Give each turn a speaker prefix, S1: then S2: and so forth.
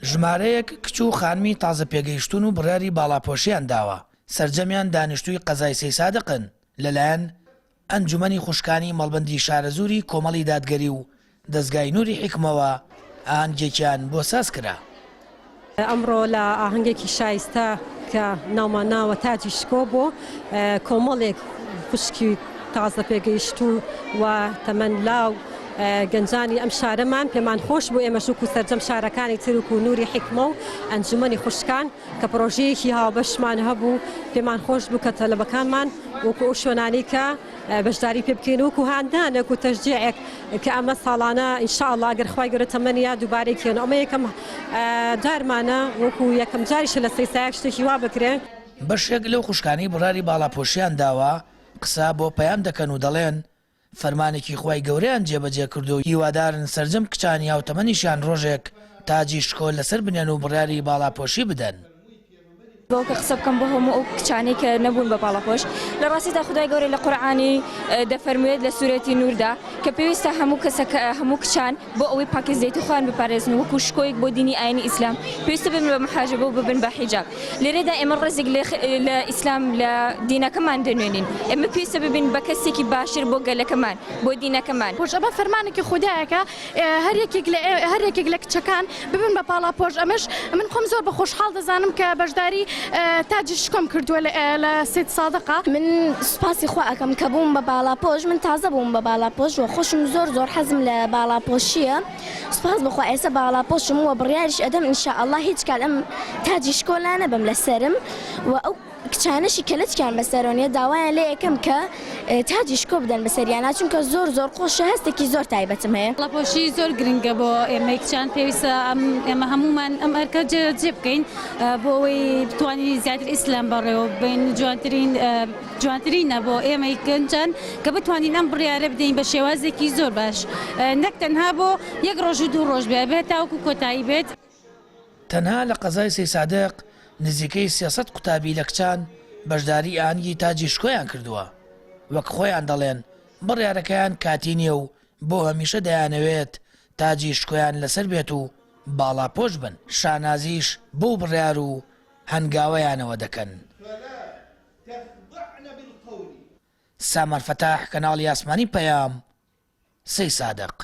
S1: ژمارەیەک کچ و خانمی تازە پێگەیشتون و بڕیاری باڵاپۆشیان داوە. سەرجەمیان دانیشتووی قەزای سەی سادقن لەلایەن ئەنجومەنی خوشکانی مەڵبەندی شارەزووری کۆمەڵی دادگەری و دەستگای نووری حیکمەوە ئاهەنگێکیان بۆ ساز کرا.
S2: ئەمڕۆ لە ئاهەنگێکی شایستە کە ناومان ناوە تاجی شکۆ بۆ کۆمەڵێک خوشکی تازە پێگەیشتوو و تەمەن لاو گەنجانی ئەم شارەمان پێمان خۆش بوو ئێمە شوک و سەرجەم شارەکانی ترک و نووری حیکمە و ئەنجومەنی خوشکان کە پرۆژەیەکی هاوبەشمان هەبوو پێمان خۆش بوو کە تەلەبەکانمان وەکو ئەو شوێنانی کە بەشداری پێ بکەین وەکو هاندانێک و تەشجیعێک کە ئەمە ساڵانە ئینشاءڵڵا ئەگەر خوای گەورە تەمەنیا دووبارەیەکێن ئەمە یەکەم جارمانە وەکو یەکەم جاریشە لە سەی سایەک شتێکی وا بکرێن.
S1: بەشێک لەو خوشکانی بڕاری باڵاپۆشیان داوە قسە بۆ پەیام دەکەن و دەڵێن فەرمانێکی خوای گەورەیان جێبەجێ کردو و هیوادارن سەرجەم کچانی هاوتەمەنیشان ڕۆژێک تاجی شکۆ لەسەر بنێن و بڕاری باڵاپۆشی بدەن.
S3: بۆکە قسە بکەم بۆ هەموو ئەو کچانەی کە نەبوون بە باڵاپۆش لە ڕاستیدا خدای گەورەی لە قورئانی دەفەرموێت لە سورەتی نوردا کە پێویستە هەموو کچان بۆ ئەوەی پاکیزەیتی خۆیان بپارێزن وەکو شکۆیەک بۆ دینی ئاینی ئیسلام پێویستە ببن بە محاجەبە و ببن بە حیجاب. لێرەدا ئێمە ڕێزێک لە ئیسلام لە دینەکەمان دەنوێنین ئێمە پێویستە ببین بە کەسێکی باشتر بۆ گەلەکەمان بۆ دینەکەمان.
S4: ئەمە فەرمانێکی خودایەکە هەر یەکێک لە کچەکان ببن بە باڵاپۆش. ئەمەش من خۆم زۆر بە خۆشحاڵ دەزانم کە بەشداری تاجی شکۆم کردووە لە سید سادقە.
S5: من سوپاسی خوا ئەەکەم کە بووم بە باڵاپۆش من تازە بووم بە باڵاپۆش و خۆشم زۆر حەزم لە باڵاپۆشیە. سوپاس بخوا ئێستا باڵاپۆشم وە بڕیاریش ئەدەم ئینشاءالله هیچ کات ئەم تاجی شکۆ لا نەبم لەسەرم و ئەو کچانەشی کەلتیان بەسەرۆنیە داوایان لێ یەکەم کە تاجی شکۆ بدەن بەسەریانە چونکە زۆر خۆشە هەستێکی زۆر تایبەتم هەیە.
S6: باڵاپۆشی زۆر گرنگە بۆ ئێمە کچان پێویستە ئێمە هەمومان ئەم ئەرکە جێ بکەین بۆ ئەوەی بتوانین زیاتر ئیسلام بەڕێوە بین جوانترینە بۆ ئێمە گەنجان کە بتوانین ئەم بڕیارە بدەین بە شێوازێکی زۆر باش نەک تەنها بۆ یەک ڕۆژ و دوو ڕۆژ بێت تاوەکو کۆتایی بێت.
S1: تەنها لە قەزای سەی سادق نزیکەی 300 قوتابی لە کچان بەشداری ئاهەنگی تاجی شکۆیان کردووە. وەک خۆیان دەڵێن بڕیارەکەیان کاتی نییە و بۆ هەمیشە دەیانەوێت تاجی شکۆیان لەسەر بێت و باڵاپۆش بن. شانازیش بۆ بڕیار و هەنگاوەیانەوە دەکەن. سامەر فەتاح کەناڵی ئاسمانی پەیام سەی سادق.